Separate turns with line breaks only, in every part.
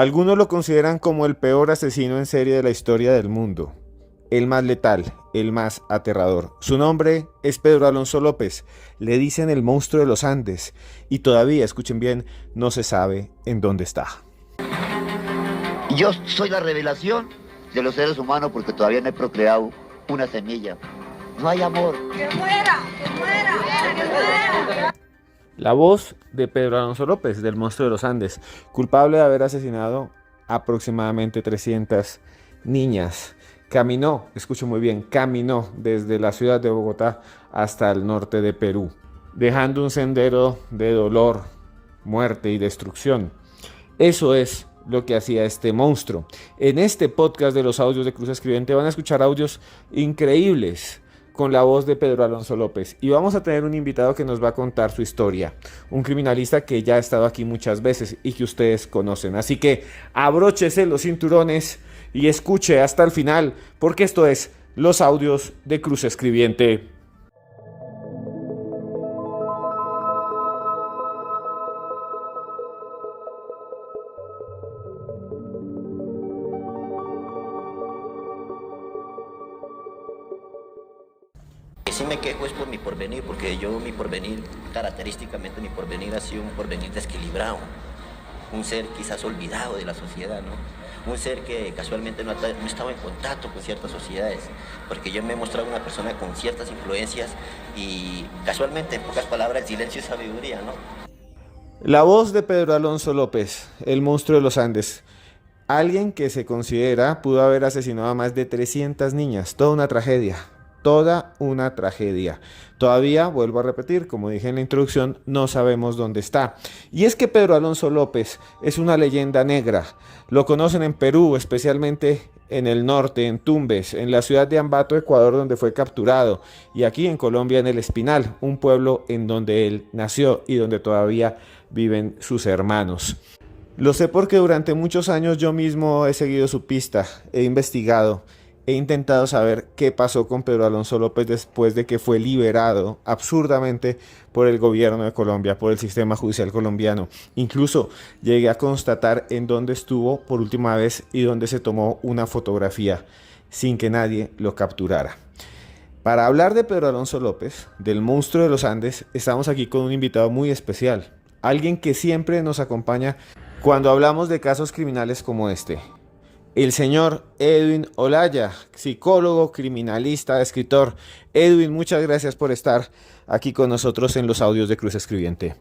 Algunos lo consideran como el peor asesino en serie de la historia del mundo, el más letal, el más aterrador. Su nombre es Pedro Alonso López, le dicen el monstruo de los Andes y todavía, escuchen bien, no se sabe en dónde está.
Yo soy la revelación de los seres humanos porque todavía no he procreado una semilla. No hay amor.
¡Que muera! ¡Que muera! ¡Que muera!
La voz de Pedro Alonso López, del monstruo de los Andes, culpable de haber asesinado aproximadamente 300 niñas. Caminó, escucho muy bien, caminó desde la ciudad de Bogotá hasta el norte de Perú, dejando un sendero de dolor, muerte y destrucción. Eso es lo que hacía este monstruo. En este podcast de los audios de Cruz Escribiente van a escuchar audios increíbles con la voz de Pedro Alonso López y vamos a tener un invitado que nos va a contar su historia, un criminalista que ya ha estado aquí muchas veces y que ustedes conocen, así que abróchese los cinturones y escuche hasta el final porque esto es los audios de Cruz Escribiente.
Si me quejo es por mi porvenir, porque mi porvenir, característicamente mi porvenir ha sido un porvenir desequilibrado, un ser quizás olvidado de la sociedad, ¿no? Un ser que casualmente no estaba en contacto con ciertas sociedades, porque yo me he mostrado una persona con ciertas influencias y casualmente, en pocas palabras, el silencio es sabiduría, ¿no?
La voz de Pedro Alonso López, el monstruo de los Andes. Alguien que se considera pudo haber asesinado a más de 300 niñas. Toda una tragedia. Toda una tragedia. Todavía, vuelvo a repetir, como dije en la introducción, no sabemos dónde está. Y es que Pedro Alonso López es una leyenda negra. Lo conocen en Perú, especialmente en el norte, en Tumbes, en la ciudad de Ambato, Ecuador, donde fue capturado. Y aquí en Colombia, en El Espinal, un pueblo en donde él nació y donde todavía viven sus hermanos. Lo sé porque durante muchos años yo mismo he seguido su pista, he investigado, he intentado saber qué pasó con Pedro Alonso López después de que fue liberado absurdamente por el gobierno de Colombia, por el sistema judicial colombiano. Incluso llegué a constatar en dónde estuvo por última vez y dónde se tomó una fotografía sin que nadie lo capturara. Para hablar de Pedro Alonso López, del monstruo de los Andes, estamos aquí con un invitado muy especial, alguien que siempre nos acompaña cuando hablamos de casos criminales como este. El señor Edwin Olaya, psicólogo, criminalista, escritor. Edwin, muchas gracias por estar aquí con nosotros en los audios de Cruz Escribiente.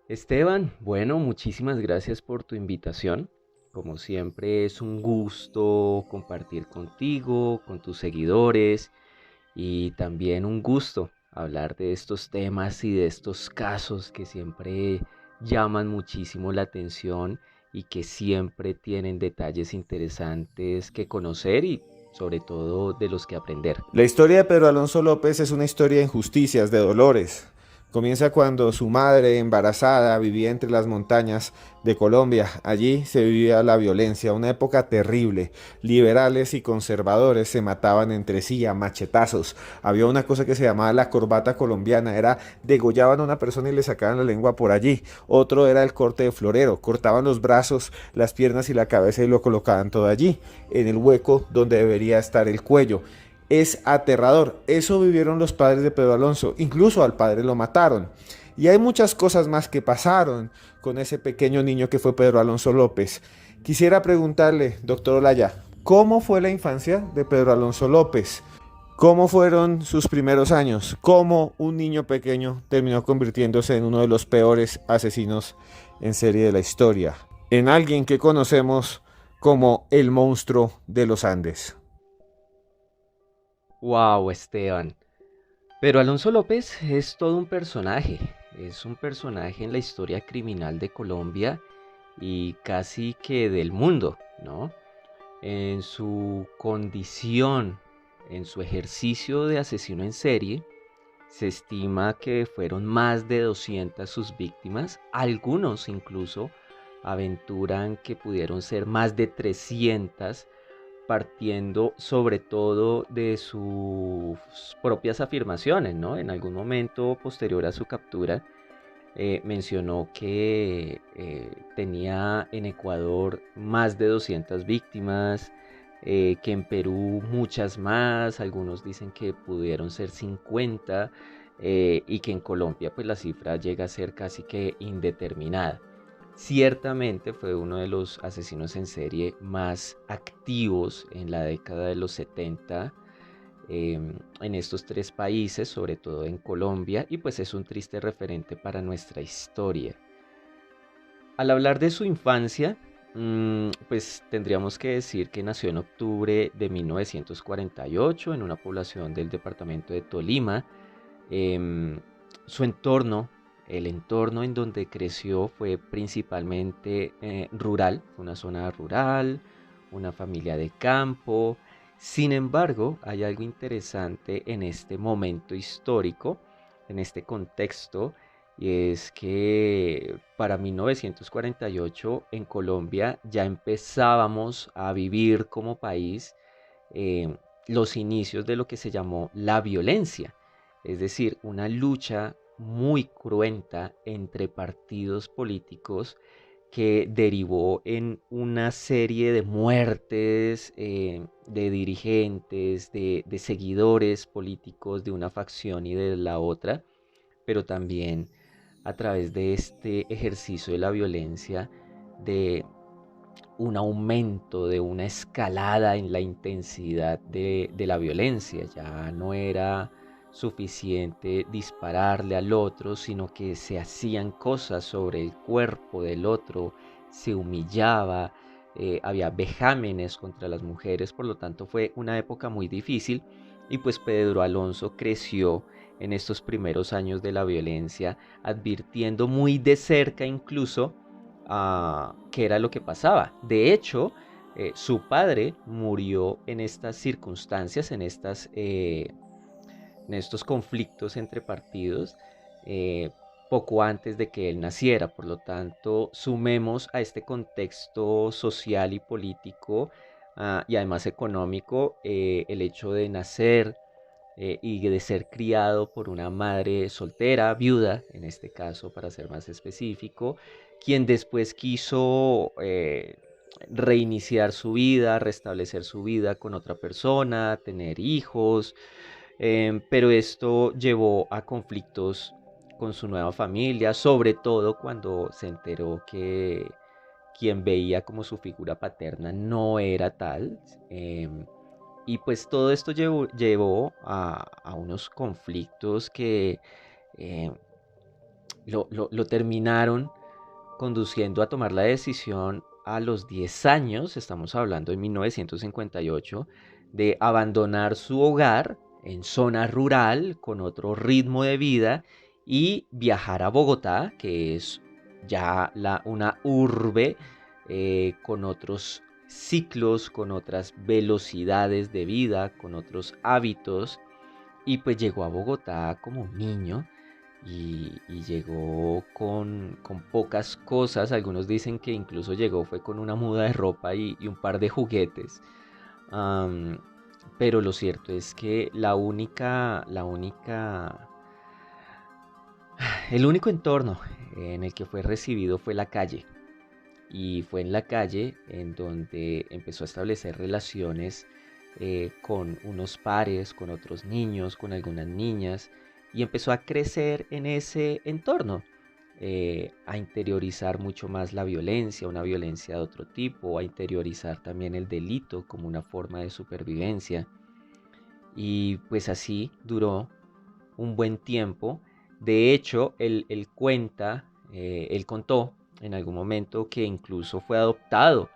Esteban, bueno, muchísimas gracias por tu invitación. Como siempre es un gusto compartir contigo, con tus seguidores y también un gusto hablar de estos temas y de estos casos que siempre llaman muchísimo la atención y que siempre tienen detalles interesantes que conocer y sobre todo de los que aprender.
La historia de Pedro Alonso López es una historia de injusticias, de dolores. Comienza cuando su madre, embarazada, vivía entre las montañas de Colombia. Allí se vivía la violencia, una época terrible. Liberales y conservadores se mataban entre sí a machetazos. Había una cosa que se llamaba la corbata colombiana, era degollaban a una persona y le sacaban la lengua por allí. Otro era el corte de florero, cortaban los brazos, las piernas y la cabeza y lo colocaban todo allí, en el hueco donde debería estar el cuello. Es aterrador. Eso vivieron los padres de Pedro Alonso. Incluso al padre lo mataron. Y hay muchas cosas más que pasaron con ese pequeño niño que fue Pedro Alonso López. Quisiera preguntarle, doctor Olaya, ¿cómo fue la infancia de Pedro Alonso López? ¿Cómo fueron sus primeros años? ¿Cómo un niño pequeño terminó convirtiéndose en uno de los peores asesinos en serie de la historia? En alguien que conocemos como el monstruo de los Andes.
Wow, Esteban. Pero Alonso López es todo un personaje. Es un personaje en la historia criminal de Colombia y casi que del mundo, ¿no? En su condición, en su ejercicio de asesino en serie, se estima que fueron más de 200 sus víctimas. Algunos incluso aventuran que pudieron ser más de 300, partiendo sobre todo de sus propias afirmaciones, ¿no? En algún momento posterior a su captura, mencionó que tenía en Ecuador más de 200 víctimas, que en Perú muchas más, algunos dicen que pudieron ser 50, y que en Colombia pues la cifra llega a ser casi que indeterminada. Ciertamente fue uno de los asesinos en serie más activos en la década de los 70, en estos tres países, sobre todo en Colombia, y pues es un triste referente para nuestra historia. Al hablar de su infancia, pues tendríamos que decir que nació en octubre de 1948 en una población del departamento de Tolima. Em, Su entorno, el entorno en donde creció fue principalmente rural, fue una zona rural, una familia de campo. Sin embargo, hay algo interesante en este momento histórico, en este contexto, y es que para 1948 en Colombia ya empezábamos a vivir como país eh, los inicios de lo que se llamó la violencia, es decir, una lucha muy cruenta entre partidos políticos que derivó en una serie de muertes de dirigentes, de seguidores políticos de una facción y de la otra, pero también a través de este ejercicio de la violencia, de un aumento, de una escalada en la intensidad de la violencia. Ya no era suficiente dispararle al otro, sino que se hacían cosas sobre el cuerpo del otro, se humillaba, había vejámenes contra las mujeres, por lo tanto fue una época muy difícil y pues Pedro Alonso creció en estos primeros años de la violencia, advirtiendo muy de cerca incluso qué era lo que pasaba. De hecho, su padre murió en estas circunstancias, en estos conflictos entre partidos, poco antes de que él naciera. Por lo tanto, sumemos a este contexto social y político, y además económico, el hecho de nacer y de ser criado por una madre soltera, viuda, en este caso, para ser más específico, quien después quiso reiniciar su vida, restablecer su vida con otra persona, tener hijos, pero esto llevó a conflictos con su nueva familia, sobre todo cuando se enteró que quien veía como su figura paterna no era tal. Y pues todo esto llevó a unos conflictos que eh, lo terminaron conduciendo a tomar la decisión a los 10 años, estamos hablando en 1958, de abandonar su hogar en zona rural con otro ritmo de vida y viajar a Bogotá, que es ya una urbe con otros ciclos, con otras velocidades de vida, con otros hábitos. Y pues llegó a Bogotá como un niño y llegó con pocas cosas. Algunos dicen que incluso llegó fue con una muda de ropa y un par de juguetes. Am, pero lo cierto es que el único entorno en el que fue recibido fue la calle. Y fue en la calle en donde empezó a establecer relaciones con unos pares, con otros niños, con algunas niñas, y empezó a crecer en ese entorno, a interiorizar mucho más la violencia, una violencia de otro tipo, a interiorizar también el delito como una forma de supervivencia. Y pues así duró un buen tiempo. De hecho, él contó en algún momento que incluso fue adoptado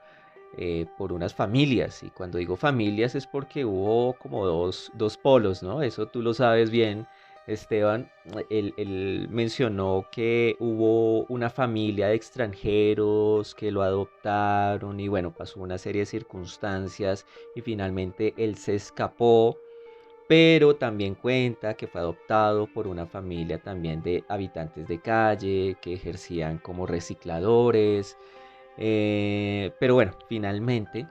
por unas familias. Y cuando digo familias es porque hubo como dos polos, ¿no? Eso tú lo sabes bien, Esteban. Él mencionó que hubo una familia de extranjeros que lo adoptaron y bueno, pasó una serie de circunstancias y finalmente él se escapó, pero también cuenta que fue adoptado por una familia también de habitantes de calle que ejercían como recicladores. Pero bueno, finalmente,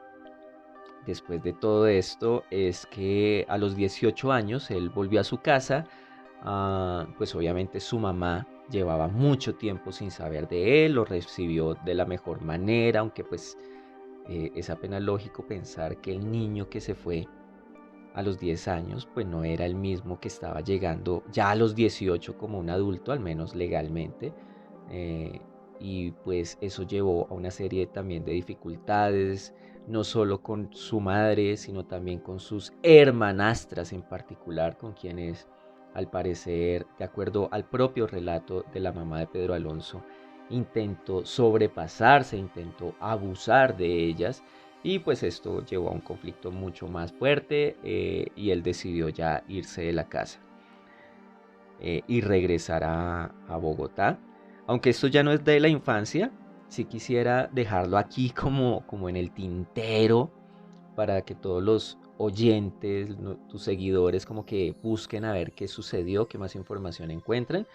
después de todo esto, es que a los 18 años él volvió a su casa. Pues obviamente su mamá llevaba mucho tiempo sin saber de él, lo recibió de la mejor manera, aunque pues es apenas lógico pensar que el niño que se fue a los 10 años, pues no era el mismo que estaba llegando ya a los 18 como un adulto, al menos legalmente. eh, y pues eso llevó a una serie también de dificultades, no solo con su madre, sino también con sus hermanastras en particular, con quienes al parecer, de acuerdo al propio relato de la mamá de Pedro Alonso, intentó sobrepasarse, intentó abusar de ellas y pues esto llevó a un conflicto mucho más fuerte y él decidió ya irse de la casa y regresar a Bogotá. Aunque esto ya no es de la infancia, sí quisiera dejarlo aquí como en el tintero para que todos los oyentes, tus seguidores, como que busquen a ver qué sucedió, qué más información encuentran.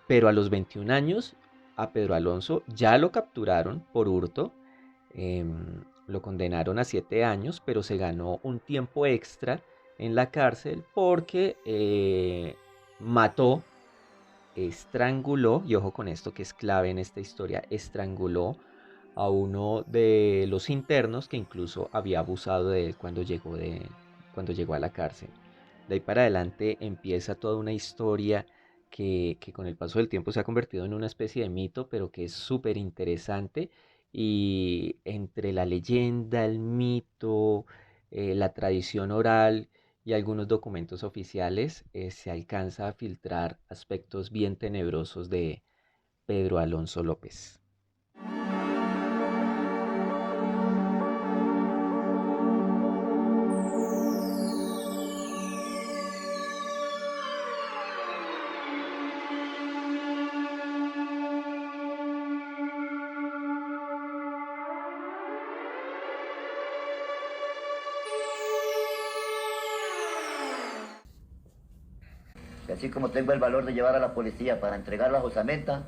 Pero a los 21 años, a Pedro Alonso ya lo capturaron por hurto. Lo condenaron a 7 años, pero se ganó un tiempo extra en la cárcel porque mató, estranguló, y ojo con esto que es clave en esta historia, estranguló a uno de los internos que incluso había abusado de él cuando llegó a la cárcel. De ahí para adelante empieza toda una historia que con el paso del tiempo se ha convertido en una especie de mito, pero que es súper interesante. Y entre la leyenda, el mito, la tradición oral y algunos documentos oficiales, se alcanza a filtrar aspectos bien tenebrosos de Pedro Alonso López.
Y así como tengo el valor de llevar a la policía para entregarla a Josamenta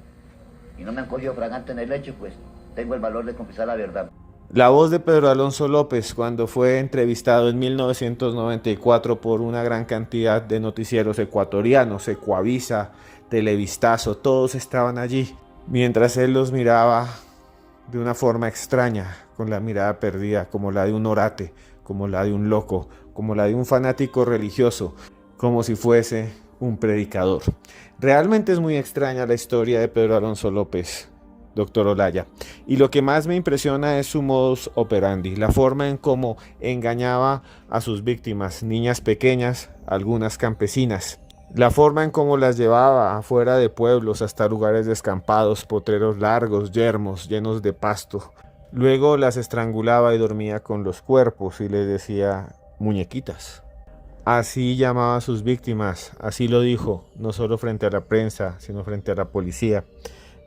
y no me han cogido fragante en el hecho, pues tengo el valor de confesar la verdad.
La voz de Pedro Alonso López cuando fue entrevistado en 1994 por una gran cantidad de noticieros ecuatorianos, Ecuavisa, Televistazo, todos estaban allí, mientras él los miraba de una forma extraña, con la mirada perdida, como la de un orate, como la de un loco, como la de un fanático religioso, como si fuese un predicador. Realmente es muy extraña la historia de Pedro Alonso López, doctor Olaya. Y lo que más me impresiona es su modus operandi, la forma en cómo engañaba a sus víctimas, niñas pequeñas, algunas campesinas. La forma en cómo las llevaba afuera de pueblos hasta lugares descampados, potreros largos, yermos, llenos de pasto. Luego las estrangulaba y dormía con los cuerpos y les decía muñequitas. Así llamaba a sus víctimas, así lo dijo, no solo frente a la prensa, sino frente a la policía,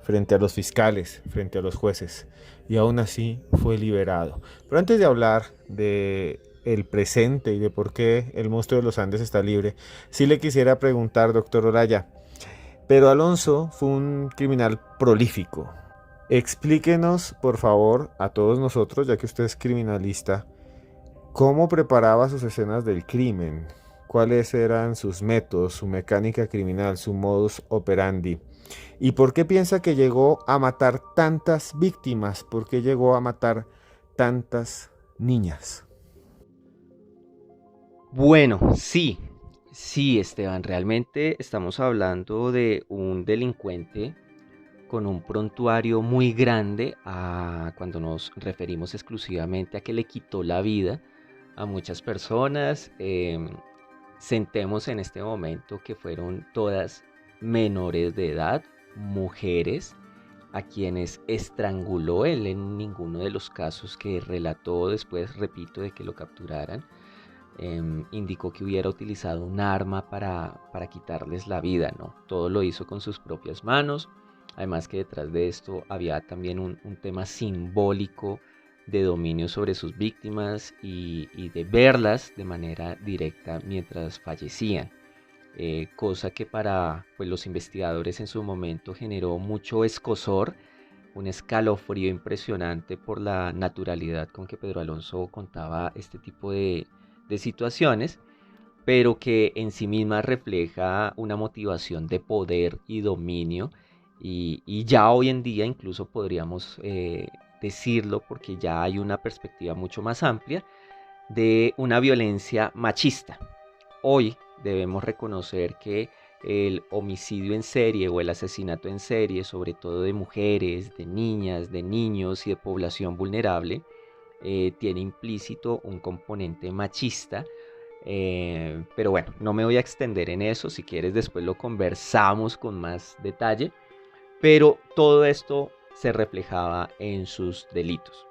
frente a los fiscales, frente a los jueces. Y aún así fue liberado. Pero antes de hablar de el presente y de por qué el monstruo de los Andes está libre, sí le quisiera preguntar, doctor Olaya, Pedro Alonso fue un criminal prolífico. Explíquenos, por favor, a todos nosotros, ya que usted es criminalista, ¿cómo preparaba sus escenas del crimen? ¿Cuáles eran sus métodos, su mecánica criminal, su modus operandi? ¿Y por qué piensa que llegó a matar tantas víctimas? ¿Por qué llegó a matar tantas niñas?
Bueno, sí, Esteban, realmente estamos hablando de un delincuente con un prontuario muy grande cuando nos referimos exclusivamente a que le quitó la vida a muchas personas. Sentemos en este momento que fueron todas menores de edad, mujeres, a quienes estranguló él en ninguno de los casos que relató después, repito, de que lo capturaran. Indicó que hubiera utilizado un arma para quitarles la vida, ¿no? Todo lo hizo con sus propias manos. Además que detrás de esto había también un tema simbólico de dominio sobre sus víctimas y de verlas de manera directa mientras fallecían. Cosa que para pues, los investigadores en su momento generó mucho escozor, un escalofrío impresionante por la naturalidad con que Pedro Alonso contaba este tipo de situaciones. pero que en sí misma refleja una motivación de poder y dominio. Y ya hoy en día incluso podríamos decirlo, porque ya hay una perspectiva mucho más amplia de una violencia machista. Hoy debemos reconocer que el homicidio en serie o el asesinato en serie, sobre todo de mujeres, de niñas, de niños y de población vulnerable, tiene implícito un componente machista. Pero bueno, no me voy a extender en eso. Si quieres, después lo conversamos con más detalle. Pero todo esto se reflejaba en sus delitos.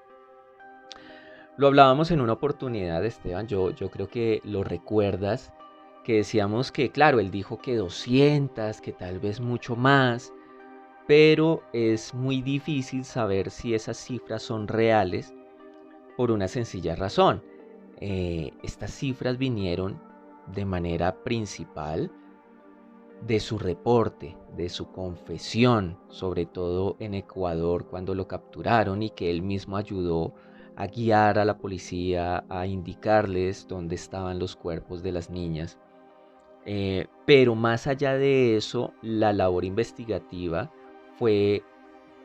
Lo hablábamos en una oportunidad, Esteban, yo creo que lo recuerdas, que decíamos que, claro, él dijo que 200, que tal vez mucho más, pero es muy difícil saber si esas cifras son reales por una sencilla razón. Estas cifras vinieron de manera principal de su reporte, de su confesión, sobre todo en Ecuador cuando lo capturaron, y que él mismo ayudó a guiar a la policía, a indicarles dónde estaban los cuerpos de las niñas. Pero más allá de eso, la labor investigativa fue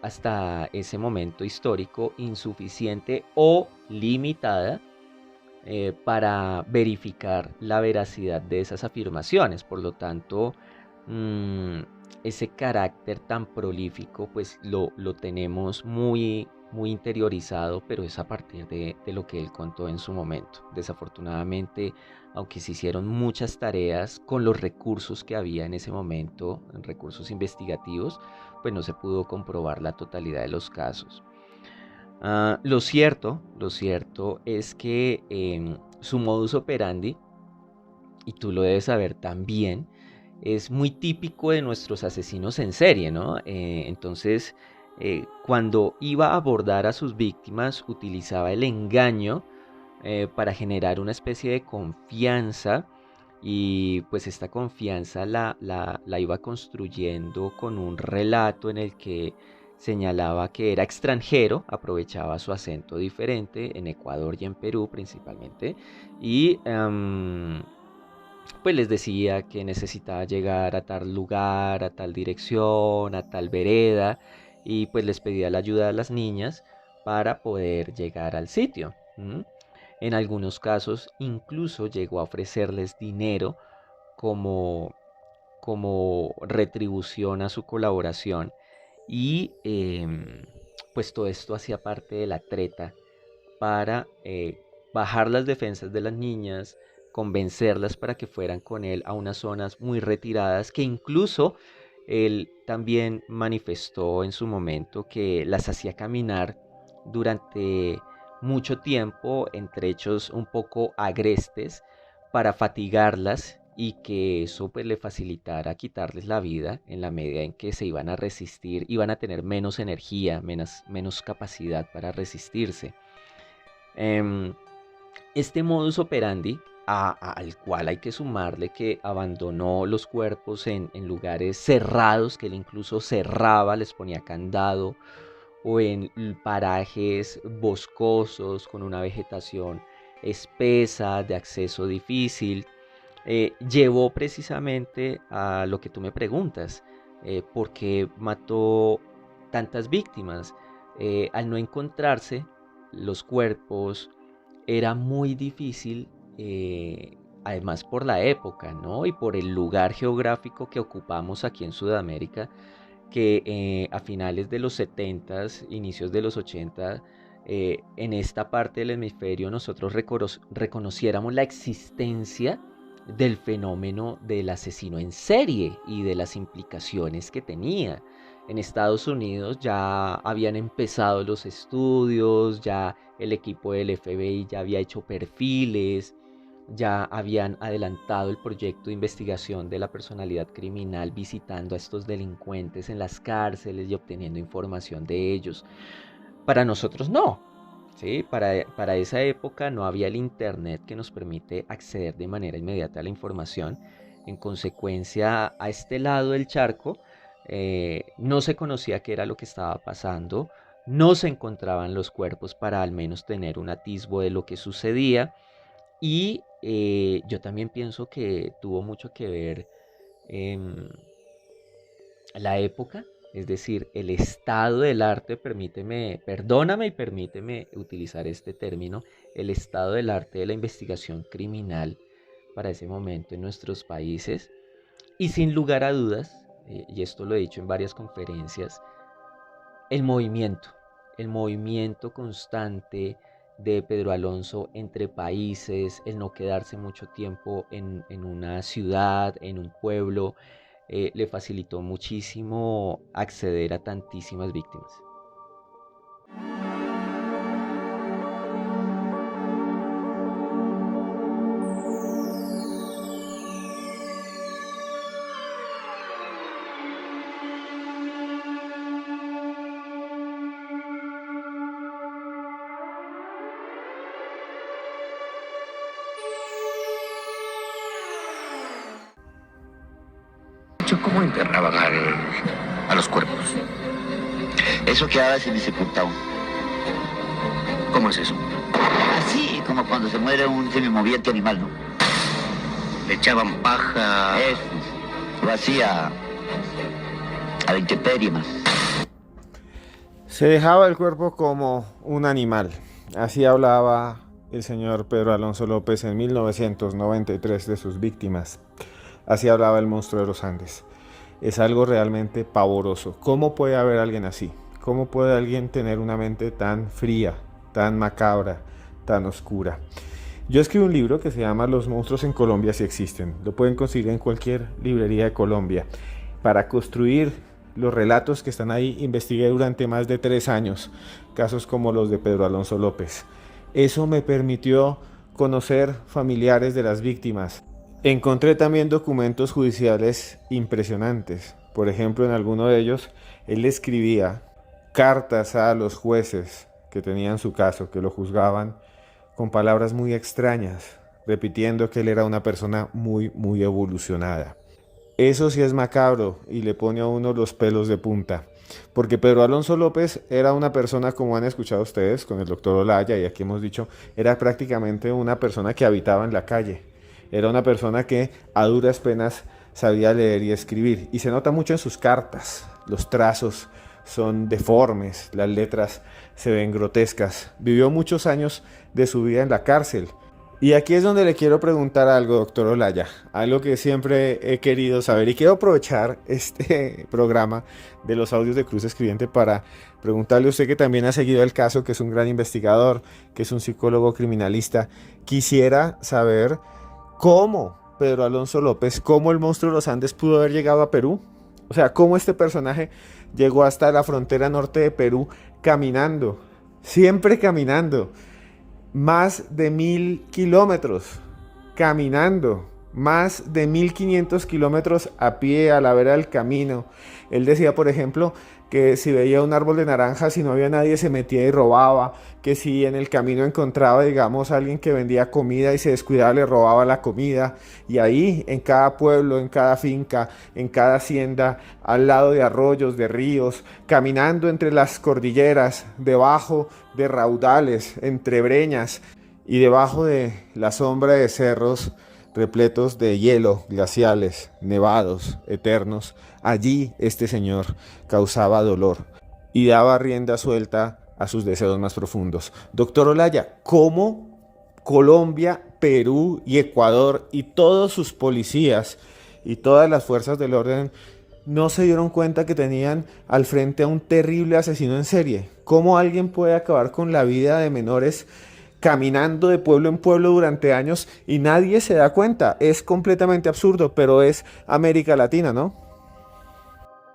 hasta ese momento histórico insuficiente o limitada para verificar la veracidad de esas afirmaciones. Por lo tanto, mm, ese carácter tan prolífico pues lo tenemos muy, muy interiorizado, pero es a partir de lo que él contó en su momento. Desafortunadamente, aunque se hicieron muchas tareas con los recursos que había en ese momento, recursos investigativos, pues no se pudo comprobar la totalidad de los casos. Lo cierto es que su modus operandi, y tú lo debes saber también, es muy típico de nuestros asesinos en serie, ¿no? Entonces, cuando iba a abordar a sus víctimas, utilizaba el engaño para generar una especie de confianza, y pues esta confianza la iba construyendo con un relato en el que señalaba que era extranjero, aprovechaba su acento diferente en Ecuador y en Perú principalmente, y pues les decía que necesitaba llegar a tal lugar, a tal dirección, a tal vereda, y pues les pedía la ayuda a las niñas para poder llegar al sitio. En algunos casos incluso llegó a ofrecerles dinero como, como retribución a su colaboración, y pues todo esto hacía parte de la treta para bajar las defensas de las niñas, convencerlas para que fueran con él a unas zonas muy retiradas, que incluso él también manifestó en su momento que las hacía caminar durante mucho tiempo en trechos un poco agrestes para fatigarlas, y que eso pues le facilitara quitarles la vida en la medida en que se iban a resistir, iban a tener menos energía, menos capacidad para resistirse. Em, este modus operandi, al cual hay que sumarle que abandonó los cuerpos en lugares cerrados, que él incluso cerraba, les ponía candado, o en parajes boscosos con una vegetación espesa, de acceso difícil, llevó precisamente a lo que tú me preguntas, ¿por qué mató tantas víctimas? Al no encontrarse los cuerpos, era muy difícil, además por la época, ¿no? Y por el lugar geográfico que ocupamos aquí en Sudamérica, que a finales de los 70, inicios de los 80, en esta parte del hemisferio nosotros reconociéramos la existencia del fenómeno del asesino en serie y de las implicaciones que tenía. En Estados Unidos ya habían empezado los estudios, ya el equipo del FBI ya había hecho perfiles, ya habían adelantado el proyecto de investigación de la personalidad criminal, visitando a estos delincuentes en las cárceles y obteniendo información de ellos. Para nosotros no, ¿sí? Para esa época no había el internet que nos permite acceder de manera inmediata a la información. En consecuencia, a este lado del charco no se conocía qué era lo que estaba pasando, no se encontraban los cuerpos para al menos tener un atisbo de lo que sucedía, y yo también pienso que tuvo mucho que ver em, la época, es decir, el estado del arte, perdóname y permíteme utilizar este término, el estado del arte de la investigación criminal para ese momento en nuestros países. Y sin lugar a dudas, y esto lo he dicho en varias conferencias, el movimiento, el movimiento constante de Pedro Alonso entre países, el no quedarse mucho tiempo en una ciudad, en un pueblo, le facilitó muchísimo acceder a tantísimas víctimas.
¿Cómo enterraban a los cuerpos? Eso quedaba sin sepultado.
¿Cómo es eso?
Así como cuando se muere un semimoviente animal, ¿no?
Le echaban paja.
Eso. Lo hacía a la intemperie más.
Se dejaba el cuerpo como un animal. Así hablaba el señor Pedro Alonso López en 1993 de sus víctimas. Así hablaba el monstruo de los Andes. Es algo realmente pavoroso. ¿Cómo puede haber alguien así? ¿Cómo puede alguien tener una mente tan fría, tan macabra, tan oscura? Yo escribí un libro que se llama Los monstruos en Colombia si existen. Lo pueden conseguir en cualquier librería de Colombia. Para construir los relatos que están ahí, investigué durante más de 3 años casos como los de Pedro Alonso López. Eso me permitió conocer familiares de las víctimas. Encontré también documentos judiciales impresionantes. Por ejemplo, en alguno de ellos, él escribía cartas a los jueces que tenían su caso, que lo juzgaban, con palabras muy extrañas, repitiendo que él era una persona muy evolucionada. Eso sí es macabro y le pone a uno los pelos de punta. Porque Pedro Alonso López era una persona, como han escuchado ustedes con el doctor Olaya, y aquí hemos dicho, era prácticamente una persona que habitaba en la calle. Era una persona que a duras penas sabía leer y escribir. Y se nota mucho en sus cartas. Los trazos son deformes, las letras se ven grotescas. Vivió muchos años de su vida en la cárcel. Y aquí es donde le quiero preguntar algo, doctor Olaya. Algo que siempre he querido saber. Y quiero aprovechar este programa de los audios de Cruz Escribiente para preguntarle a usted, que también ha seguido el caso, que es un gran investigador, que es un psicólogo criminalista. Quisiera saber cómo Pedro Alonso López, cómo el monstruo de los Andes pudo haber llegado a Perú. O sea, cómo este personaje llegó hasta la frontera norte de Perú caminando, siempre caminando, más de 1000 kilómetros, caminando, más de 1500 kilómetros a pie a la vera del camino. Él decía, por ejemplo, que si veía un árbol de naranjas y no había nadie, se metía y robaba, que si en el camino encontraba, digamos, a alguien que vendía comida y se descuidaba, le robaba la comida. Y ahí, en cada pueblo, en cada finca, en cada hacienda, al lado de arroyos, de ríos, caminando entre las cordilleras, debajo de raudales, entre breñas y debajo de la sombra de cerros repletos de hielo, glaciales, nevados, eternos. Allí este señor causaba dolor y daba rienda suelta a sus deseos más profundos. Doctor Olaya, ¿cómo Colombia, Perú y Ecuador y todos sus policías y todas las fuerzas del orden no se dieron cuenta que tenían al frente a un terrible asesino en serie? ¿Cómo alguien puede acabar con la vida de menores caminando de pueblo en pueblo durante años y nadie se da cuenta? Es completamente absurdo, pero es América Latina, ¿no?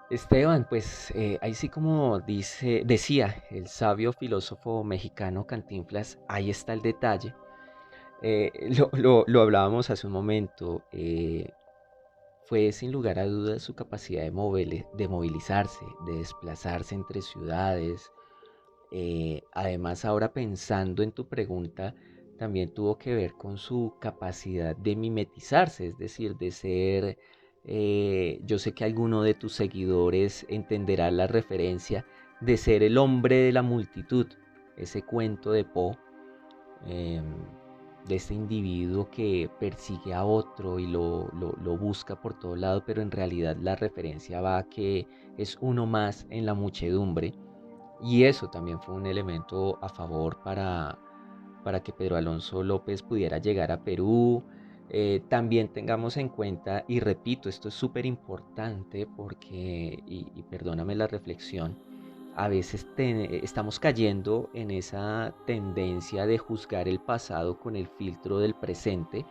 Esteban, pues ahí sí, como decía el sabio filósofo mexicano Cantinflas, ahí está el detalle. Lo hablábamos hace un momento. Fue sin lugar a dudas su capacidad de movilizarse, de desplazarse entre ciudades. Además, ahora pensando en tu pregunta, también tuvo que ver con su capacidad de mimetizarse, es decir, de ser, yo sé que alguno de tus seguidores entenderá la referencia, de ser el hombre de la multitud, ese cuento de Poe, de este individuo que persigue a otro y lo busca por todo lado, pero en realidad la referencia va a que es uno más en la muchedumbre. Y eso también fue un elemento a favor para que Pedro Alonso López pudiera llegar a Perú. También tengamos en cuenta, y repito, esto es súper importante porque, y perdóname la reflexión, a veces estamos cayendo en esa tendencia de juzgar el pasado con el filtro del presente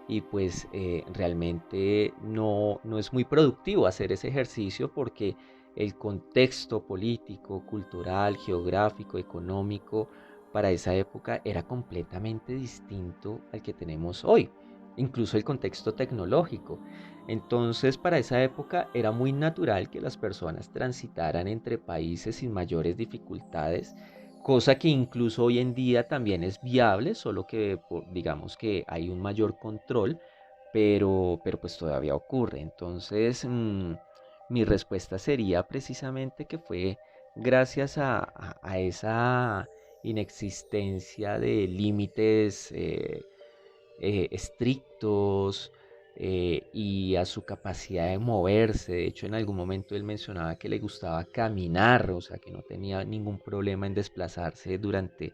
y pues realmente no es muy productivo hacer ese ejercicio porque el contexto político, cultural, geográfico, económico para esa época era completamente distinto al que tenemos hoy, incluso el contexto tecnológico. Entonces, para esa época era muy natural que las personas transitaran entre países sin mayores dificultades, cosa que incluso hoy en día también es viable, solo que digamos que hay un mayor control, pero pues todavía ocurre. Entonces, mi respuesta sería precisamente que fue gracias a esa inexistencia de límites estrictos y a su capacidad de moverse. De hecho, en algún momento él mencionaba que le gustaba caminar, o sea, que no tenía ningún problema en desplazarse durante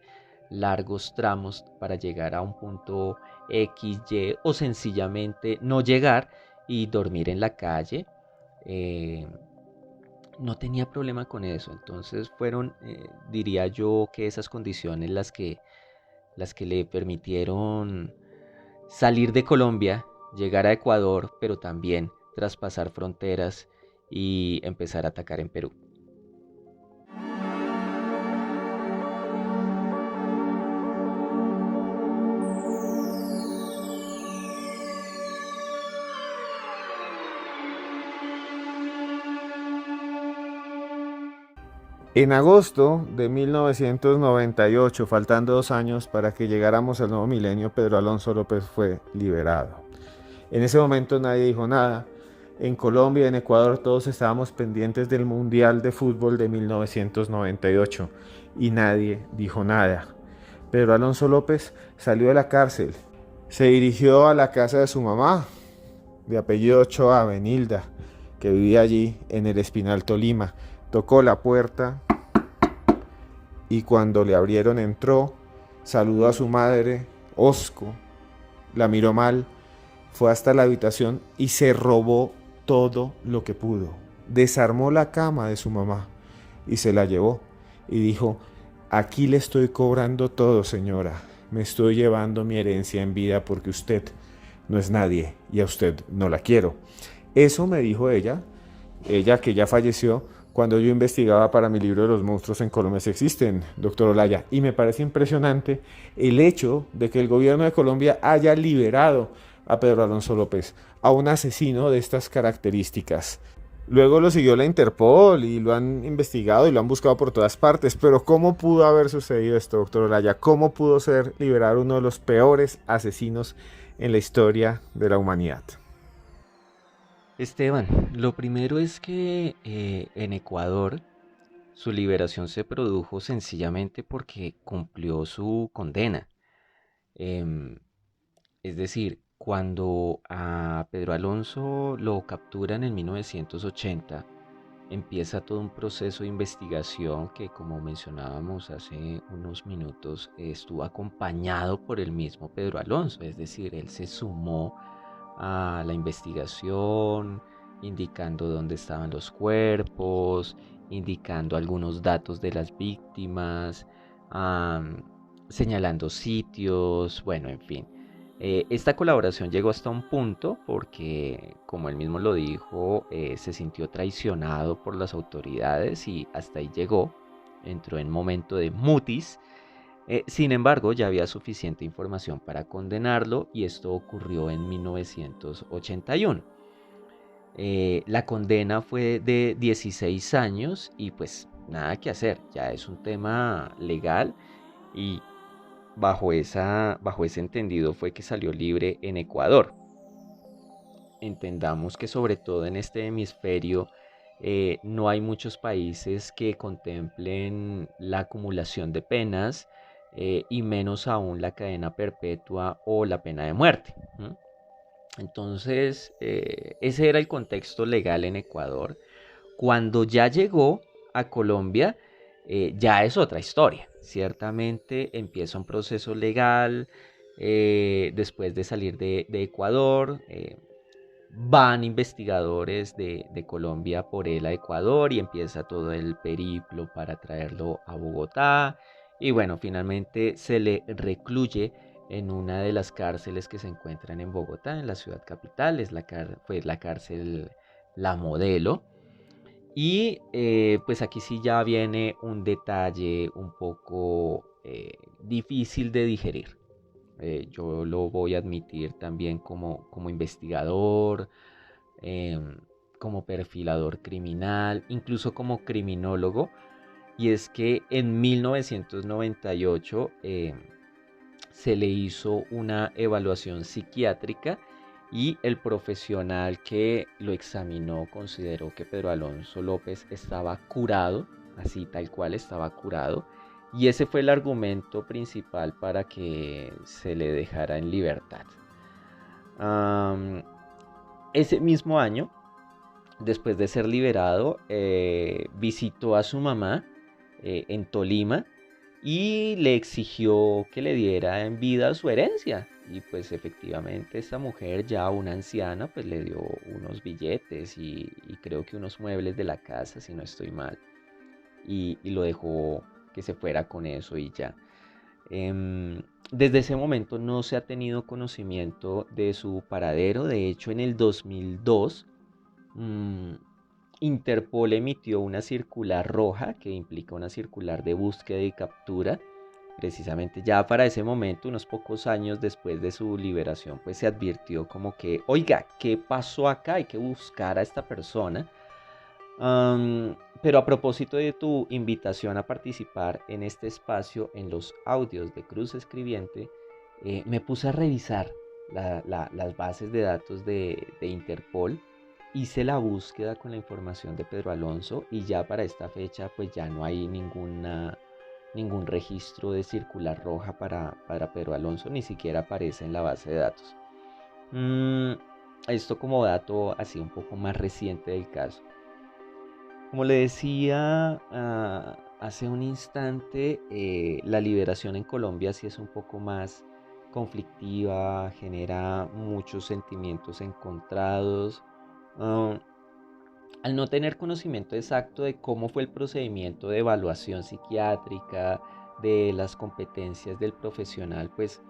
largos tramos para llegar a un punto X, Y o sencillamente no llegar y dormir en la calle. Eh, no tenía problema con eso. Entonces fueron, diría yo, que esas condiciones las que le permitieron salir de Colombia, llegar a Ecuador, pero también traspasar fronteras y empezar a atacar en Perú.
En agosto de 1998, faltando 2 años para que llegáramos al nuevo milenio, Pedro Alonso López fue liberado. En ese momento nadie dijo nada. En Colombia, en Ecuador, todos estábamos pendientes del Mundial de Fútbol de 1998 y nadie dijo nada. Pedro Alonso López salió de la cárcel, se dirigió a la casa de su mamá, de apellido Ochoa, Benilda, que vivía allí en el Espinal, Tolima. Tocó la puerta y cuando le abrieron entró, saludó a su madre, Osco, la miró mal, fue hasta la habitación y se robó todo lo que pudo. Desarmó la cama de su mamá y se la llevó y dijo: aquí le estoy cobrando todo, señora, me estoy llevando mi herencia en vida porque usted no es nadie y a usted no la quiero. Eso me dijo ella que ya falleció, cuando yo investigaba para mi libro de los monstruos en Colombia sí existen, doctor Olaya, y me parece impresionante el hecho de que el gobierno de Colombia haya liberado a Pedro Alonso López, a un asesino de estas características. Luego lo siguió la Interpol y lo han investigado y lo han buscado por todas partes, pero ¿cómo pudo haber sucedido esto, doctor Olaya? ¿Cómo pudo ser liberado uno de los peores asesinos en la historia de la humanidad?
Esteban, lo primero es que en Ecuador su liberación se produjo sencillamente porque cumplió su condena. Em, es decir, cuando a Pedro Alonso lo capturan en 1980, empieza todo un proceso de investigación que, como mencionábamos hace unos minutos, estuvo acompañado por el mismo Pedro Alonso. Es decir, él se sumó a la investigación, indicando dónde estaban los cuerpos, indicando algunos datos de las víctimas, am, señalando sitios, bueno, en fin. Esta colaboración llegó hasta un punto porque, como él mismo lo dijo, se sintió traicionado por las autoridades y hasta ahí llegó. Entró en momento de mutis. Sin embargo, ya había suficiente información para condenarlo y esto ocurrió en 1981. La condena fue de 16 años y pues nada que hacer, ya es un tema legal y bajo ese entendido fue que salió libre en Ecuador. Entendamos que sobre todo en este hemisferio no hay muchos países que contemplen la acumulación de penas, y menos aún la cadena perpetua o la pena de muerte. Entonces, ese era el contexto legal en Ecuador. Cuando ya llegó a Colombia, ya es otra historia. Ciertamente empieza un proceso legal después de salir de Ecuador. Van investigadores de Colombia por él a Ecuador y empieza todo el periplo para traerlo a Bogotá. Y bueno, finalmente se le recluye en una de las cárceles que se encuentran en Bogotá, en la ciudad capital. Fue la cárcel La Modelo. Y pues aquí sí ya viene un detalle un poco difícil de digerir. Yo lo voy a admitir también como investigador, como perfilador criminal, incluso como criminólogo. Y es que en 1998 se le hizo una evaluación psiquiátrica y el profesional que lo examinó consideró que Pedro Alonso López estaba curado, así tal cual estaba curado, y ese fue el argumento principal para que se le dejara en libertad. Ese mismo año, después de ser liberado, visitó a su mamá en Tolima y le exigió que le diera en vida su herencia. Y pues efectivamente esta mujer, ya una anciana, pues le dio unos billetes y creo que unos muebles de la casa, si no estoy mal. Y lo dejó que se fuera con eso y ya. Desde ese momento no se ha tenido conocimiento de su paradero. De hecho, en el 2002, Interpol emitió una circular roja que implica una circular de búsqueda y captura. Precisamente ya para ese momento, unos pocos años después de su liberación, pues se advirtió como que, oiga, ¿qué pasó acá? Hay que buscar a esta persona. Pero a propósito de tu invitación a participar en este espacio, en los audios de Cruz Escribiente, me puse a revisar las bases de datos de Interpol. Hice la búsqueda con la información de Pedro Alonso y ya para esta fecha pues ya no hay ningún registro de circular roja para Pedro Alonso, ni siquiera aparece en la base de datos. Esto como dato así un poco más reciente del caso. Como le decía hace un instante, la liberación en Colombia sí es un poco más conflictiva, genera muchos sentimientos encontrados. Al no tener conocimiento exacto de cómo fue el procedimiento de evaluación psiquiátrica, de las competencias del profesional, pues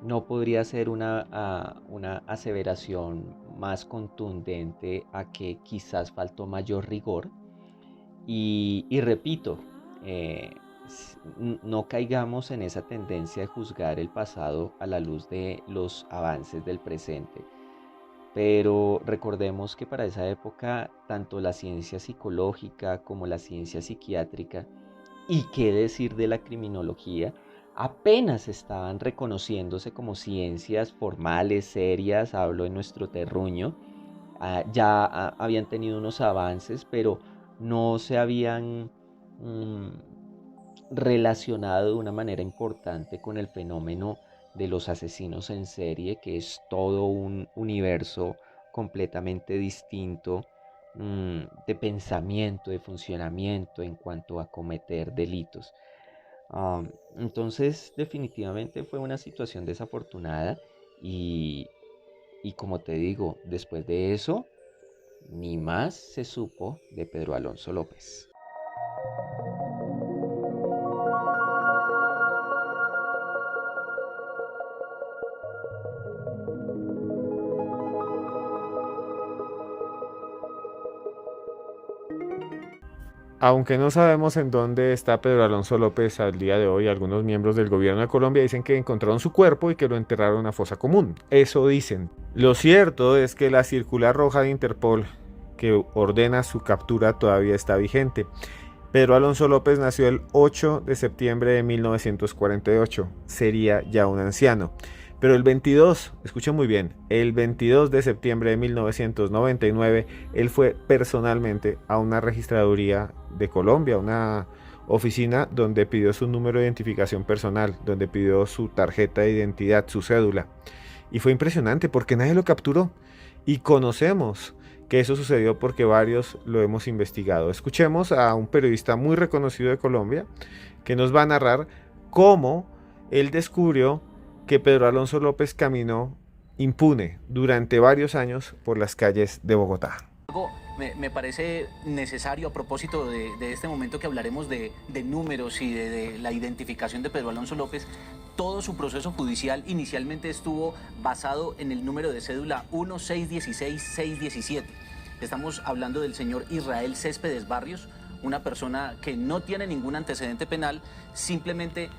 no podría ser una aseveración más contundente a que quizás faltó mayor rigor. Y repito, no caigamos en esa tendencia de juzgar el pasado a la luz de los avances del presente. Pero recordemos que para esa época, tanto la ciencia psicológica como la ciencia psiquiátrica, y qué decir de la criminología, apenas estaban reconociéndose como ciencias formales, serias, hablo en nuestro terruño. Ya habían tenido unos avances, pero no se habían relacionado de una manera importante con el fenómeno de los asesinos en serie, que es todo un universo completamente distinto de pensamiento, de funcionamiento en cuanto a cometer delitos. Entonces definitivamente fue una situación desafortunada y como te digo, después de eso ni más se supo de Pedro Alonso López.
Aunque no sabemos en dónde está Pedro Alonso López al día de hoy, algunos miembros del gobierno de Colombia dicen que encontraron su cuerpo y que lo enterraron en una fosa común. Eso dicen. Lo cierto es que la circular roja de Interpol que ordena su captura todavía está vigente. Pedro Alonso López nació el 8 de septiembre de 1948. Sería ya un anciano. Pero el 22, escuchen muy bien, el 22 de septiembre de 1999, él fue personalmente a una registraduría de Colombia, oficina donde pidió su número de identificación personal, donde pidió su tarjeta de identidad, su cédula. Y fue impresionante porque nadie lo capturó. Y conocemos que eso sucedió porque varios lo hemos investigado. Escuchemos a un periodista muy reconocido de Colombia que nos va a narrar cómo él descubrió que Pedro Alonso López caminó impune durante varios años por las calles de Bogotá.
Me parece necesario, a propósito de este momento que hablaremos de números y de la identificación de Pedro Alonso López, todo su proceso judicial inicialmente estuvo basado en el número de cédula 1616617. Estamos hablando del señor Israel Céspedes Barrios, una persona que no tiene ningún antecedente penal. Simplemente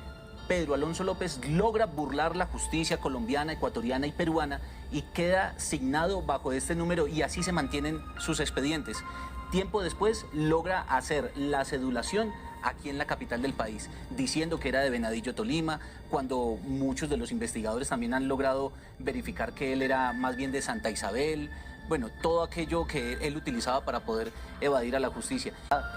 Pedro Alonso López logra burlar la justicia colombiana, ecuatoriana y peruana y queda signado bajo este número, y así se mantienen sus expedientes. Tiempo después logra hacer la cedulación aquí en la capital del país, diciendo que era de Venadillo, Tolima, cuando muchos de los investigadores también han logrado verificar que él era más bien de Santa Isabel. Bueno, todo aquello que él utilizaba para poder evadir a la justicia.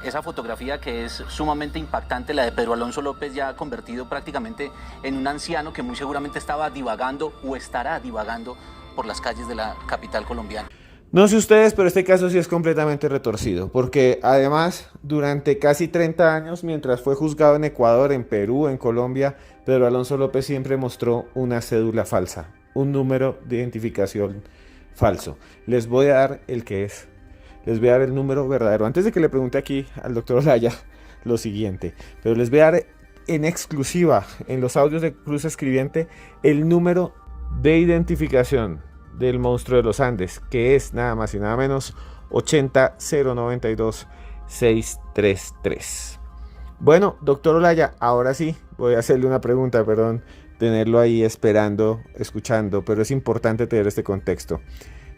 Esa fotografía que es sumamente impactante, la de Pedro Alonso López, ya convertido prácticamente en un anciano que muy seguramente estaba divagando o estará divagando por las calles de la capital colombiana.
No sé ustedes, pero este caso sí es completamente retorcido, porque además durante casi 30 años, mientras fue juzgado en Ecuador, en Perú, en Colombia, Pedro Alonso López siempre mostró una cédula falsa, un número de identificación falso. Les voy a dar el que es. Les voy a dar el número verdadero. Antes de que le pregunte aquí al doctor Olaya lo siguiente, pero les voy a dar en exclusiva, en los audios de Cruz Escribiente, el número de identificación del monstruo de los Andes, que es nada más y nada menos 8092633. Bueno, doctor Olaya, ahora sí voy a hacerle una pregunta, perdón tenerlo ahí esperando, escuchando, pero es importante tener este contexto.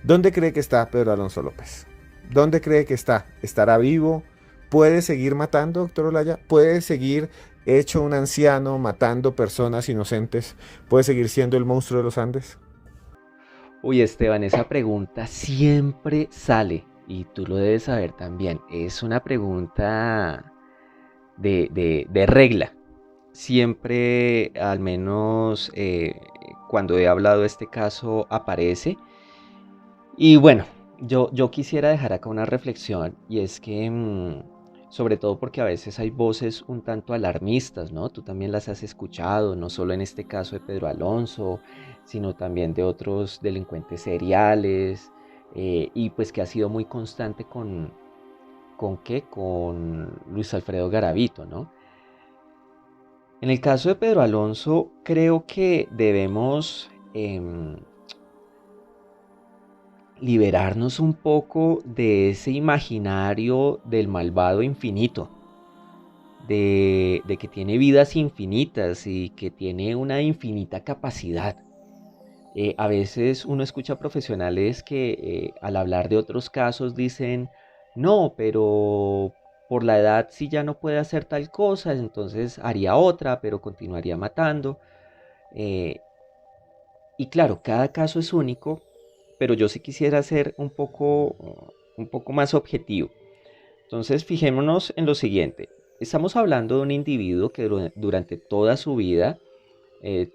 ¿Dónde cree que está Pedro Alonso López? ¿Dónde cree que está? ¿Estará vivo? ¿Puede seguir matando, doctor Olaya? ¿Puede seguir hecho un anciano matando personas inocentes? ¿Puede seguir siendo el monstruo de los Andes?
Uy, Esteban, esa pregunta siempre sale, y tú lo debes saber también. Es una pregunta de regla. Siempre, al menos cuando he hablado de este caso, aparece. Y bueno, yo quisiera dejar acá una reflexión, y es que, sobre todo porque a veces hay voces un tanto alarmistas, ¿no? Tú también las has escuchado, no solo en este caso de Pedro Alonso, sino también de otros delincuentes seriales, y pues que ha sido muy constante con Luis Alfredo Garavito, ¿no? En el caso de Pedro Alonso, creo que debemos liberarnos un poco de ese imaginario del malvado infinito, de que tiene vidas infinitas y que tiene una infinita capacidad. A veces uno escucha profesionales que al hablar de otros casos dicen, no, pero por la edad si ya no puede hacer tal cosa, entonces haría otra, pero continuaría matando. Eh, y claro, cada caso es único, pero yo sí quisiera ser un poco más objetivo. Entonces fijémonos en lo siguiente. Estamos hablando de un individuo que durante toda su vida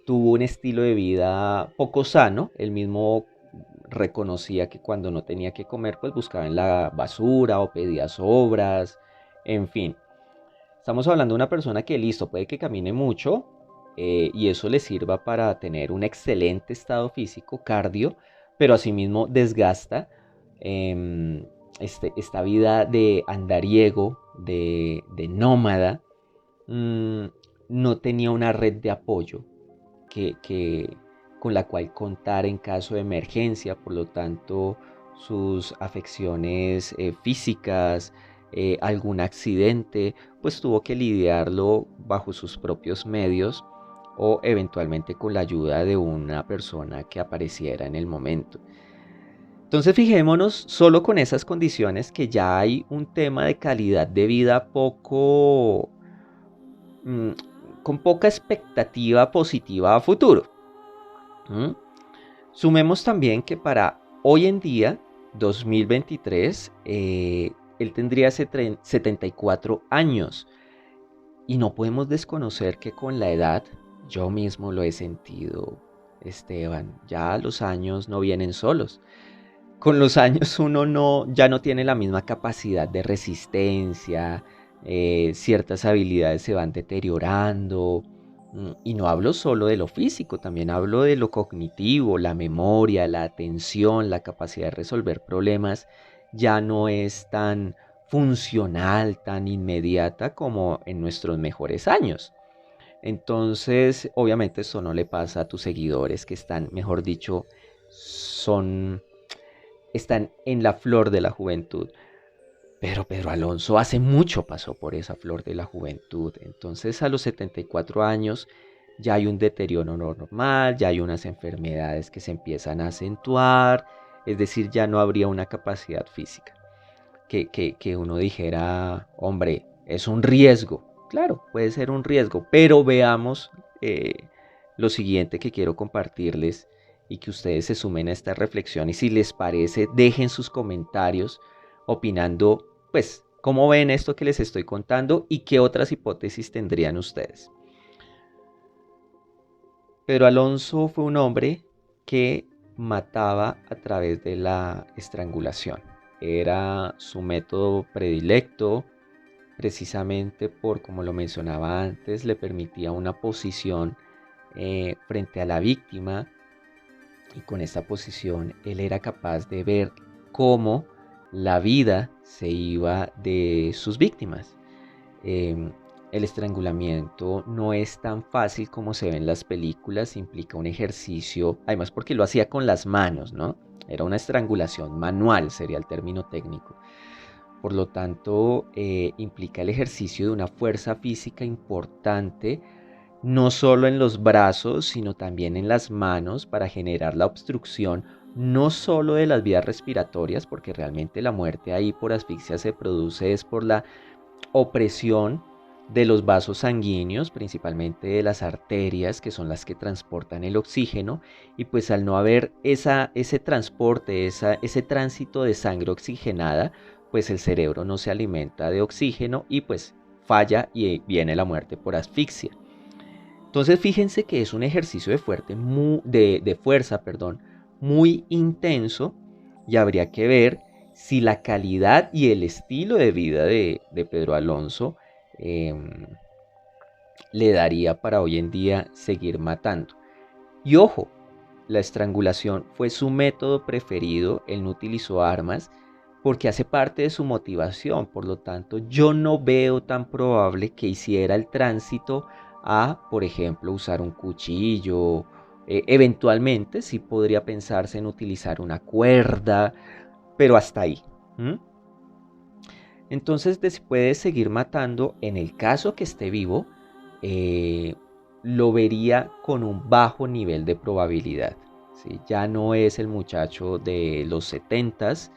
tuvo un estilo de vida poco sano. Él mismo reconocía que cuando no tenía que comer, pues buscaba en la basura o pedía sobras, en fin. Estamos hablando de una persona que, listo, puede que camine mucho y eso le sirva para tener un excelente estado físico, cardio, pero asimismo desgasta esta vida de andariego, de nómada. No tenía una red de apoyo con la cual contar en caso de emergencia, por lo tanto sus afecciones físicas, algún accidente, pues tuvo que lidiarlo bajo sus propios medios o eventualmente con la ayuda de una persona que apareciera en el momento. Entonces fijémonos solo con esas condiciones que ya hay un tema de calidad de vida con poca expectativa positiva a futuro. Sumemos también que para hoy en día, 2023, él tendría 74 años. Y no podemos desconocer que con la edad, yo mismo lo he sentido, Esteban, ya los años no vienen solos. Con los años ya no tiene la misma capacidad de resistencia, ciertas habilidades se van deteriorando. Y no hablo solo de lo físico, también hablo de lo cognitivo, la memoria, la atención, la capacidad de resolver problemas ya no es tan funcional, tan inmediata como en nuestros mejores años. Entonces, obviamente esto no le pasa a tus seguidores que están, mejor dicho, están en la flor de la juventud. Pero Pedro Alonso hace mucho pasó por esa flor de la juventud. Entonces a los 74 años ya hay un deterioro normal, ya hay unas enfermedades que se empiezan a acentuar, es decir, ya no habría una capacidad física que uno dijera, hombre, es un riesgo. Claro, puede ser un riesgo, pero veamos lo siguiente que quiero compartirles y que ustedes se sumen a esta reflexión y si les parece, dejen sus comentarios opinando, pues, cómo ven esto que les estoy contando y qué otras hipótesis tendrían ustedes. Pedro Alonso fue un hombre que mataba a través de la estrangulación. Era su método predilecto, precisamente por, como lo mencionaba antes, le permitía una posición frente a la víctima y con esta posición él era capaz de ver cómo la vida se iba de sus víctimas. El estrangulamiento no es tan fácil como se ve en las películas, implica un ejercicio, además porque lo hacía con las manos, ¿no? Era una estrangulación manual, sería el término técnico. Por lo tanto, implica el ejercicio de una fuerza física importante, no solo en los brazos, sino también en las manos para generar la obstrucción no solo de las vías respiratorias, porque realmente la muerte ahí por asfixia se produce es por la opresión de los vasos sanguíneos, principalmente de las arterias, que son las que transportan el oxígeno, y pues al no haber ese transporte, ese tránsito de sangre oxigenada, pues el cerebro no se alimenta de oxígeno y pues falla y viene la muerte por asfixia. Entonces fíjense que es un ejercicio de fuerza, muy intenso, y habría que ver si la calidad y el estilo de vida de Pedro Alonso le daría para hoy en día seguir matando. Y ojo, la estrangulación fue su método preferido, él no utilizó armas porque hace parte de su motivación, por lo tanto yo no veo tan probable que hiciera el tránsito a, por ejemplo, usar un cuchillo. Eventualmente sí podría pensarse en utilizar una cuerda, pero hasta ahí. Entonces puede seguir matando, en el caso que esté vivo, lo vería con un bajo nivel de probabilidad, ¿sí? Ya no es el muchacho de los 70s,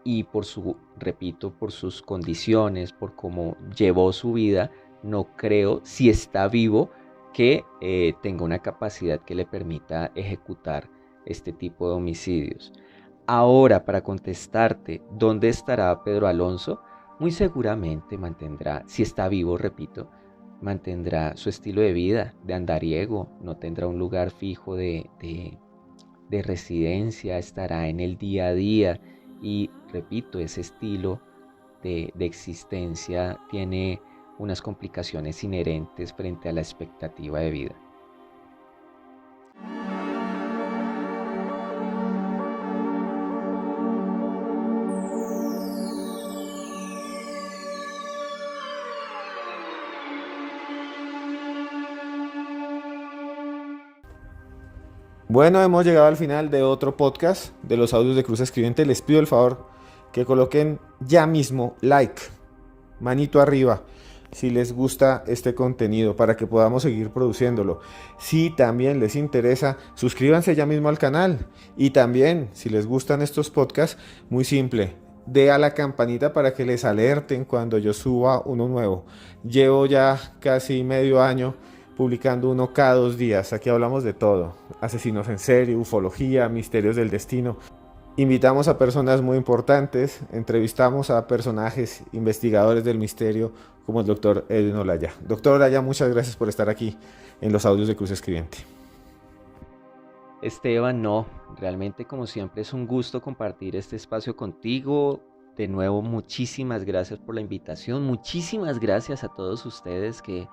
y por sus condiciones, por cómo llevó su vida, no creo, si está vivo, que tenga una capacidad que le permita ejecutar este tipo de homicidios. Ahora, para contestarte, ¿dónde estará Pedro Alonso? Muy seguramente mantendrá, si está vivo, repito, mantendrá su estilo de vida de andariego, no tendrá un lugar fijo de residencia, estará en el día a día y, repito, ese estilo de existencia tiene unas complicaciones inherentes frente a la expectativa de vida.
Bueno, hemos llegado al final de otro podcast de los audios de Cruz Escribiente. Les pido el favor que coloquen ya mismo like, manito arriba, si les gusta este contenido para que podamos seguir produciéndolo. Si también les interesa, suscríbanse ya mismo al canal. Y también, si les gustan estos podcasts, muy simple, dé a la campanita para que les alerten cuando yo suba uno nuevo. Llevo ya casi medio año publicando uno cada 2 días. Aquí hablamos de todo: asesinos en serie, ufología, misterios del destino. Invitamos a personas muy importantes, entrevistamos a personajes investigadores del misterio como el doctor Edwin Olaya. Doctor Olaya, muchas gracias por estar aquí en los audios de Cruz Escribiente.
Esteban, no, realmente como siempre es un gusto compartir este espacio contigo. De nuevo, muchísimas gracias por la invitación, muchísimas gracias a todos ustedes que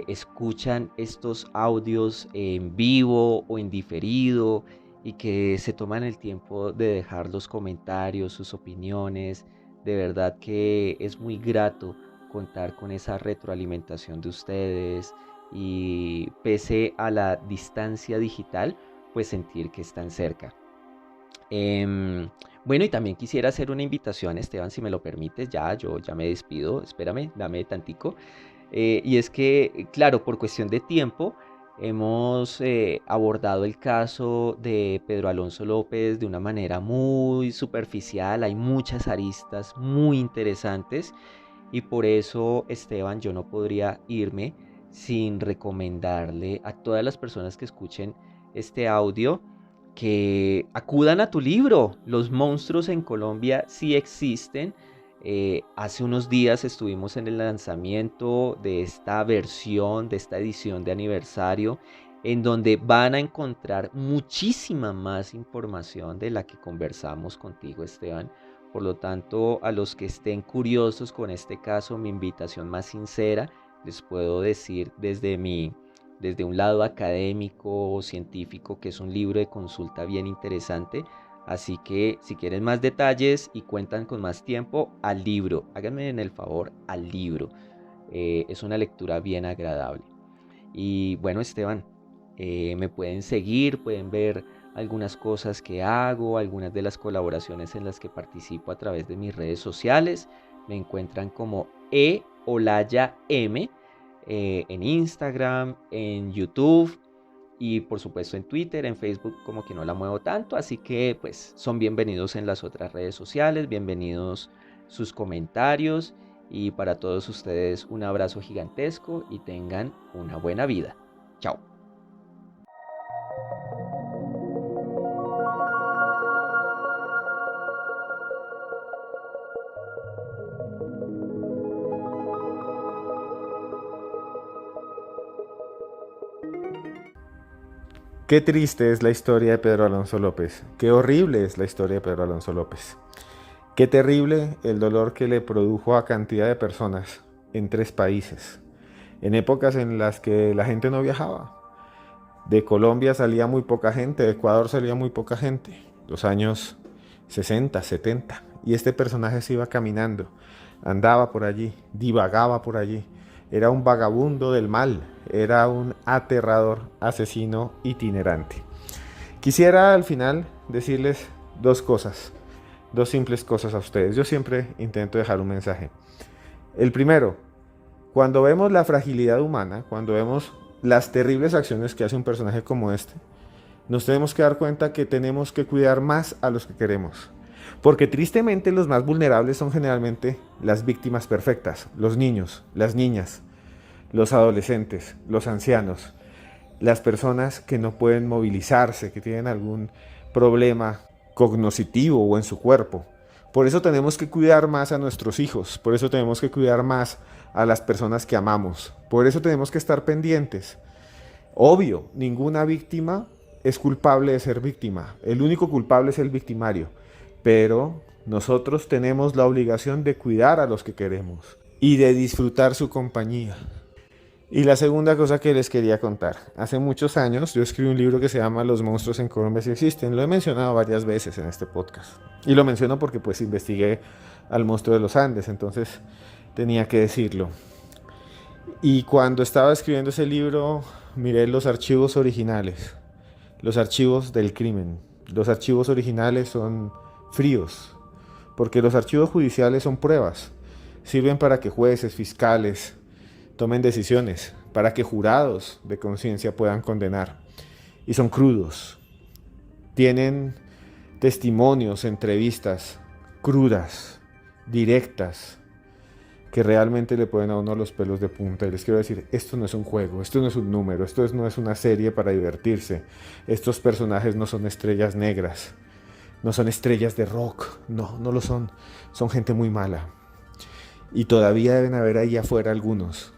escuchan estos audios en vivo o en diferido y que se toman el tiempo de dejar los comentarios, sus opiniones. De verdad que es muy grato contar con esa retroalimentación de ustedes y pese a la distancia digital, pues sentir que están cerca. Bueno, y también quisiera hacer una invitación, Esteban, si me lo permites, yo ya me despido, espérame, dame tantico. Y es que, claro, por cuestión de tiempo, hemos abordado el caso de Pedro Alonso López de una manera muy superficial, hay muchas aristas muy interesantes y por eso, Esteban, yo no podría irme sin recomendarle a todas las personas que escuchen este audio que acudan a tu libro. Los monstruos en Colombia sí existen. Hace unos días estuvimos en el lanzamiento de esta versión, de esta edición de aniversario, en donde van a encontrar muchísima más información de la que conversamos contigo, Esteban. Por lo tanto, a los que estén curiosos con este caso, mi invitación más sincera, les puedo decir desde un lado académico o científico, que es un libro de consulta bien interesante. Así que si quieren más detalles y cuentan con más tiempo, al libro. Háganme en el favor, al libro. Es una lectura bien agradable. Y bueno, Esteban, me pueden seguir, pueden ver algunas cosas que hago, algunas de las colaboraciones en las que participo a través de mis redes sociales. Me encuentran como Olaya M en Instagram, en YouTube y por supuesto en Twitter, en Facebook como que no la muevo tanto, así que pues son bienvenidos en las otras redes sociales, bienvenidos sus comentarios y para todos ustedes un abrazo gigantesco y tengan una buena vida. Chao.
Qué triste es la historia de Pedro Alonso López. Qué horrible es la historia de Pedro Alonso López. Qué terrible el dolor que le produjo a cantidad de personas en 3 países. En épocas en las que la gente no viajaba. De Colombia salía muy poca gente, de Ecuador salía muy poca gente. Los años 60, 70. Y este personaje se iba caminando. Andaba por allí, divagaba por allí. Era un vagabundo del mal, era un aterrador asesino itinerante. Quisiera al final decirles 2 cosas, 2 simples cosas a ustedes. Yo siempre intento dejar un mensaje. El primero, cuando vemos la fragilidad humana, cuando vemos las terribles acciones que hace un personaje como este, nos tenemos que dar cuenta que tenemos que cuidar más a los que queremos. Porque tristemente los más vulnerables son generalmente las víctimas perfectas, los niños, las niñas, los adolescentes, los ancianos, las personas que no pueden movilizarse, que tienen algún problema cognoscitivo o en su cuerpo. Por eso tenemos que cuidar más a nuestros hijos, por eso tenemos que cuidar más a las personas que amamos, por eso tenemos que estar pendientes. Obvio, ninguna víctima es culpable de ser víctima, el único culpable es el victimario. Pero nosotros tenemos la obligación de cuidar a los que queremos y de disfrutar su compañía. Y la segunda cosa que les quería contar. Hace muchos años yo escribí un libro que se llama Los monstruos en Colombia sí existen. Lo he mencionado varias veces en este podcast. Y lo menciono porque pues investigué al monstruo de los Andes, entonces tenía que decirlo. Y cuando estaba escribiendo ese libro, miré los archivos originales, los archivos del crimen. Los archivos originales son fríos, porque los archivos judiciales son pruebas, sirven para que jueces, fiscales tomen decisiones, para que jurados de conciencia puedan condenar, y son crudos, tienen testimonios, entrevistas crudas, directas, que realmente le ponen a uno los pelos de punta. Y les quiero decir, esto no es un juego, esto no es un número, esto no es una serie para divertirse, estos personajes no son estrellas negras, no son estrellas de rock, no lo son, son gente muy mala. Y todavía deben haber ahí afuera algunos.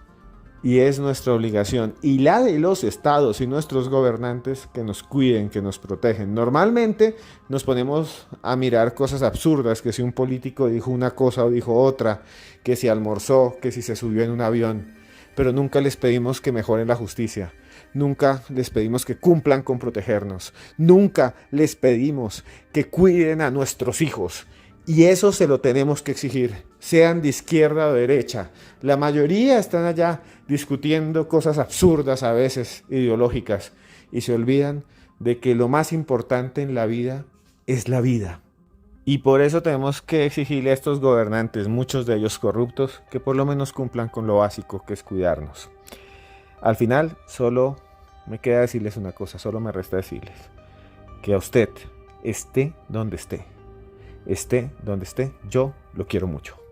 Y es nuestra obligación, y la de los estados y nuestros gobernantes, que nos cuiden, que nos protegen. Normalmente nos ponemos a mirar cosas absurdas, que si un político dijo una cosa o dijo otra, que si almorzó, que si se subió en un avión, pero nunca les pedimos que mejoren la justicia, nunca les pedimos que cumplan con protegernos, nunca les pedimos que cuiden a nuestros hijos. Y eso se lo tenemos que exigir, sean de izquierda o derecha. La mayoría están allá discutiendo cosas absurdas a veces, ideológicas, y se olvidan de que lo más importante en la vida es la vida. Y por eso tenemos que exigirle a estos gobernantes, muchos de ellos corruptos, que por lo menos cumplan con lo básico, que es cuidarnos. Al final, solo me queda decirles una cosa, solo me resta decirles que a usted, esté donde esté, yo lo quiero mucho.